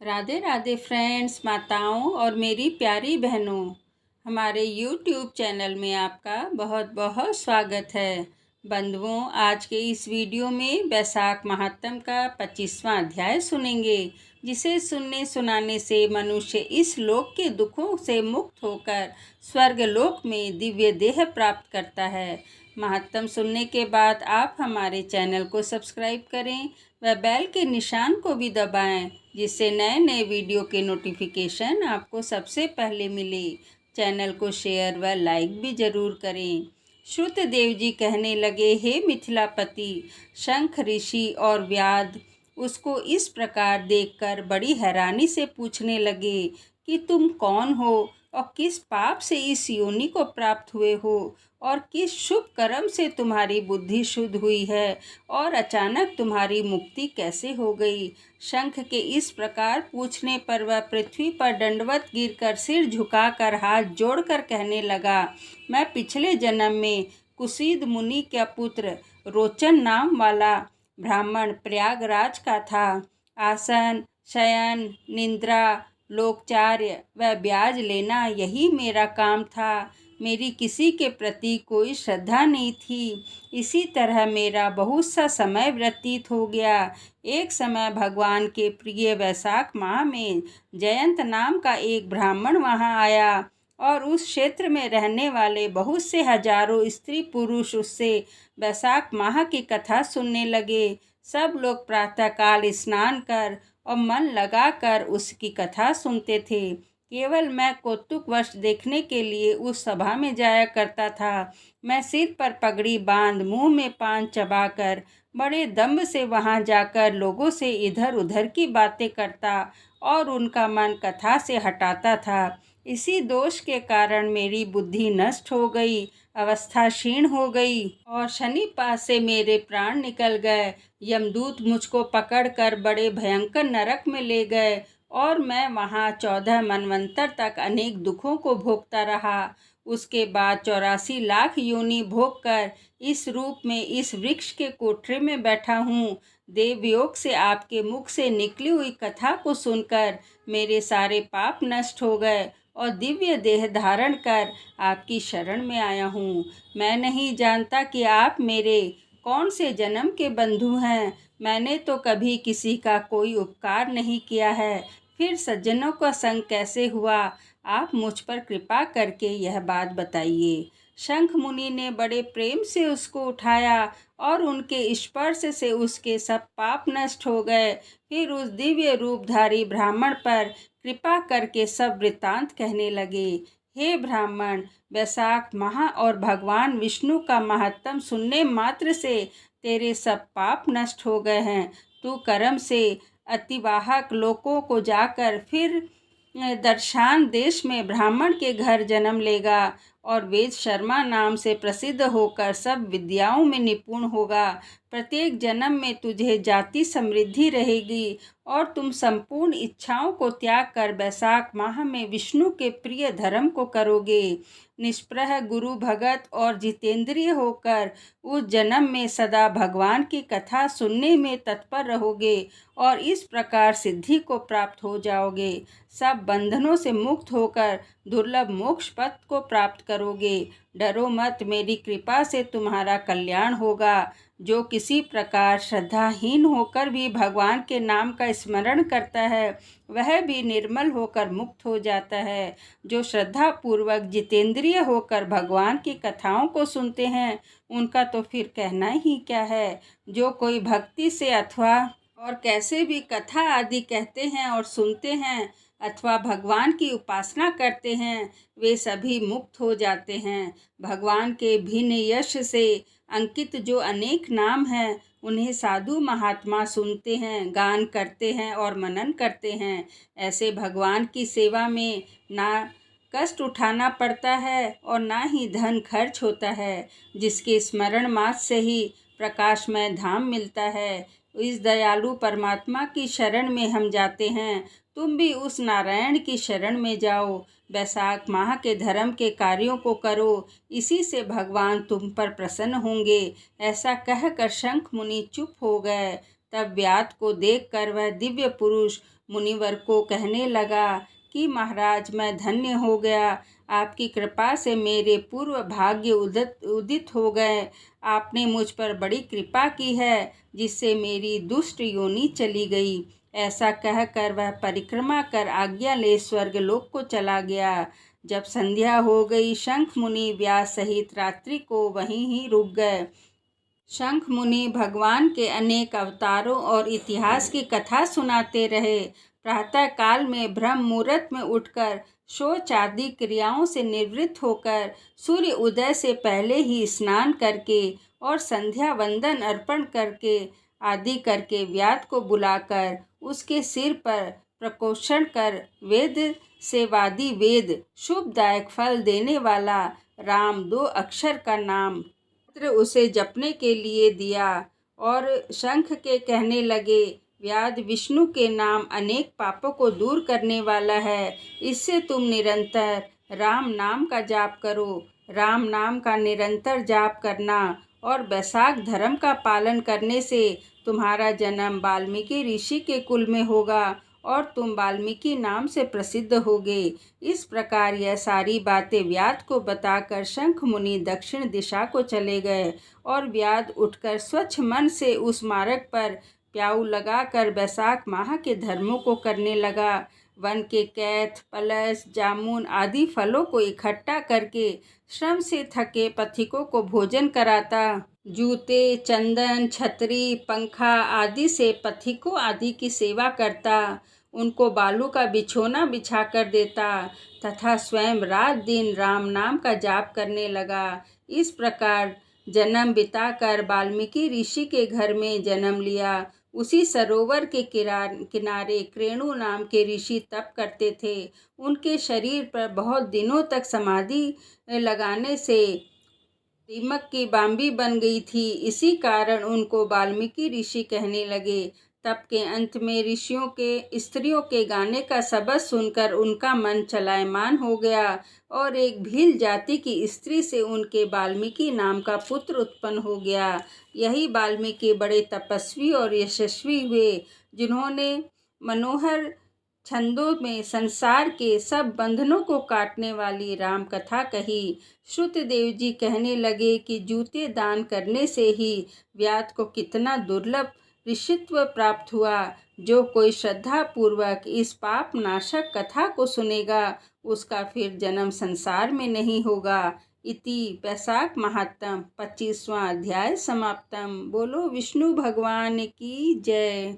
Radhe Radhe friends, माताओं और मेरी प्यारी बहनों। हमारे YouTube चैनल में आपका बहुत बहुत स्वागत है। बंधुओं, आज के इस वीडियो में वैशाख महात्म का 25वां अध्याय सुनेंगे, जिसे सुनने सुनाने से मनुष्य इस लोक के दुखों से मुक्त होकर स्वर्ग लोक में दिव्य देह प्राप्त करता है। महात्म सुनने के बाद आप हमारे चैनल को सब्सक्राइब करें व बेल के निशान को भी दबाएं, जिससे नए नए वीडियो के नोटिफिकेशन आपको सबसे पहले मिले। चैनल को शेयर व लाइक भी ज़रूर करें। श्रुतदेव जी कहने लगे, हे मिथिलापति, शंख ऋषि और व्याध उसको इस प्रकार देखकर बड़ी हैरानी से पूछने लगे कि तुम कौन हो और किस पाप से इस योनि को प्राप्त हुए हो और किस शुभ कर्म से तुम्हारी बुद्धि शुद्ध हुई है और अचानक तुम्हारी मुक्ति कैसे हो गई। शंख के इस प्रकार पूछने पर वह पृथ्वी पर दंडवत गिरकर सिर झुकाकर हाथ जोड़कर कहने लगा, मैं पिछले जन्म में कुसीद मुनि का पुत्र रोचन नाम वाला ब्राह्मण प्रयागराज का था। आसन, शयन, निद्रा, लोकचार्य व ब्याज लेना यही मेरा काम था। मेरी किसी के प्रति कोई श्रद्धा नहीं थी। इसी तरह मेरा बहुत सा समय व्यतीत हो गया। एक समय भगवान के प्रिय वैशाख माह में जयंत नाम का एक ब्राह्मण वहाँ आया और उस क्षेत्र में रहने वाले बहुत से हजारों स्त्री पुरुष उससे वैशाख माह की कथा सुनने लगे। सब लोग प्रातःकाल स्नान कर और मन लगाकर उसकी कथा सुनते थे। केवल मैं कौतुकवश देखने के लिए उस सभा में जाया करता था। मैं सिर पर पगड़ी बांध, मुंह में पान चबाकर बड़े दम्भ से वहां जाकर लोगों से इधर उधर की बातें करता और उनका मन कथा से हटाता था। इसी दोष के कारण मेरी बुद्धि नष्ट हो गई, अवस्था क्षीण हो गई और शनिपात से मेरे प्राण निकल गए। यमदूत मुझको पकड़कर बड़े भयंकर नरक में ले गए और मैं वहाँ 14 मनवंतर तक अनेक दुखों को भोगता रहा। उसके बाद 84 लाख योनि भोग कर इस रूप में इस वृक्ष के कोठरे में बैठा हूँ। देवयोग से आपके मुख से निकली हुई कथा को सुनकर मेरे सारे पाप नष्ट हो गए और दिव्य देह धारण कर आपकी शरण में आया हूँ। मैं नहीं जानता कि आप मेरे कौन से जन्म के बंधु हैं। मैंने तो कभी किसी का कोई उपकार नहीं किया है, फिर सज्जनों का संग कैसे हुआ? आप मुझ पर कृपा करके यह बात बताइए। शंख मुनि ने बड़े प्रेम से उसको उठाया और उनके स्पर्श से उसके सब पाप नष्ट हो गए। फिर उस दिव्य रूपधारी ब्राह्मण पर कृपा करके सब वृत्तांत कहने लगे। हे ब्राह्मण, वैशाख माह और भगवान विष्णु का महात्म सुनने मात्र से तेरे सब पाप नष्ट हो गए हैं। तू कर्म से अतिवाहक लोकों को जाकर फिर दर्शान देश में ब्राह्मण के घर जन्म लेगा और वेद शर्मा नाम से प्रसिद्ध होकर सब विद्याओं में निपुण होगा। प्रत्येक जन्म में तुझे जाति समृद्धि रहेगी और तुम संपूर्ण इच्छाओं को त्याग कर वैशाख माह में विष्णु के प्रिय धर्म को करोगे। निष्प्रह गुरु भगत और जितेंद्रिय होकर उस जन्म में सदा भगवान की कथा सुनने में तत्पर रहोगे और इस प्रकार सिद्धि को प्राप्त हो जाओगे। सब बंधनों से मुक्त होकर दुर्लभ मोक्ष पथ को प्राप्त करोगे। डरो मत, मेरी कृपा से तुम्हारा कल्याण होगा। जो किसी प्रकार श्रद्धाहीन होकर भी भगवान के नाम का स्मरण करता है, वह भी निर्मल होकर मुक्त हो जाता है। जो श्रद्धा पूर्वक जितेंद्रिय होकर भगवान की कथाओं को सुनते हैं, उनका तो फिर कहना ही क्या है। जो कोई भक्ति से अथवा और कैसे भी कथा आदि कहते हैं और सुनते हैं अथवा भगवान की उपासना करते हैं, वे सभी मुक्त हो जाते हैं। भगवान के भिन्न यश से अंकित जो अनेक नाम हैं, उन्हें साधु महात्मा सुनते हैं, गान करते हैं और मनन करते हैं। ऐसे भगवान की सेवा में ना कष्ट उठाना पड़ता है और ना ही धन खर्च होता है। जिसके स्मरण मात्र से ही प्रकाशमय धाम मिलता है। इस दयालु परमात्मा की शरण में हम जाते हैं। तुम भी उस नारायण की शरण में जाओ। वैशाख माह के धर्म के कार्यों को करो, इसी से भगवान तुम पर प्रसन्न होंगे। ऐसा कहकर शंख मुनि चुप हो गए। तब व्याध को देखकर वह दिव्य पुरुष मुनिवर को कहने लगा कि महाराज, मैं धन्य हो गया। आपकी कृपा से मेरे पूर्व भाग्य उदित हो गए। आपने मुझ पर बड़ी कृपा की है, जिससे मेरी दुष्ट योनि चली गई। ऐसा कहकर वह परिक्रमा कर आज्ञा ले स्वर्गलोक को चला गया। जब संध्या हो गई, शंख मुनि व्यास सहित रात्रि को वहीं ही रुक गए। शंख मुनि भगवान के अनेक अवतारों और इतिहास की कथा सुनाते रहे। प्रातः काल में ब्रह्म मुहूर्त में उठकर शौच आदि क्रियाओं से निवृत्त होकर सूर्य उदय से पहले ही स्नान करके और संध्या वंदन अर्पण करके आदि करके व्याध को बुलाकर उसके सिर पर प्रकोष्ठ कर वेद से वादी वेद शुभदायक फल देने वाला राम 2 अक्षर का नाम उसे जपने के लिए दिया और शंख के कहने लगे, व्याध विष्णु के नाम अनेक पापों को दूर करने वाला है। इससे तुम निरंतर राम नाम का जाप करो। राम नाम का निरंतर जाप करना और वैशाख धर्म का पालन करने से तुम्हारा जन्म वाल्मीकि ऋषि के कुल में होगा और तुम वाल्मीकि नाम से प्रसिद्ध होगे। इस प्रकार यह सारी बातें व्याध को बताकर शंख मुनि दक्षिण दिशा को चले गए और व्याध उठकर स्वच्छ मन से उस मार्ग पर प्याऊ लगाकर वैशाख माह के धर्मों को करने लगा। वन के कैथ, पलस, जामुन आदि फलों को इकट्ठा करके श्रम से थके पथिकों को भोजन कराता। जूते, चंदन, छतरी, पंखा आदि से पथिकों आदि की सेवा करता। उनको बालू का बिछोना बिछा कर देता तथा स्वयं रात दिन राम नाम का जाप करने लगा। इस प्रकार जन्म बिताकर वाल्मीकि ऋषि के घर में जन्म लिया। उसी सरोवर के किनारे क्रेणु नाम के ऋषि तप करते थे। उनके शरीर पर बहुत दिनों तक समाधि लगाने से दीमक की बांबी बन गई थी। इसी कारण उनको वाल्मीकि ऋषि कहने लगे। तप के अंत में ऋषियों के स्त्रियों के गाने का शब्द सुनकर उनका मन चलायमान हो गया और एक भील जाति की स्त्री से उनके वाल्मीकि नाम का पुत्र उत्पन्न हो गया। यही वाल्मीकि बड़े तपस्वी और यशस्वी हुए, जिन्होंने मनोहर छंदों में संसार के सब बंधनों को काटने वाली राम कथा कही। श्रुतदेव जी कहने लगे कि जूते दान करने से ही व्याध को कितना दुर्लभ ऋषित्व प्राप्त हुआ। जो कोई श्रद्धा पूर्वक इस पाप नाशक कथा को सुनेगा, उसका फिर जन्म संसार में नहीं होगा। इति वैशाख महात्म 25वां अध्याय समाप्तम। बोलो विष्णु भगवान की जय।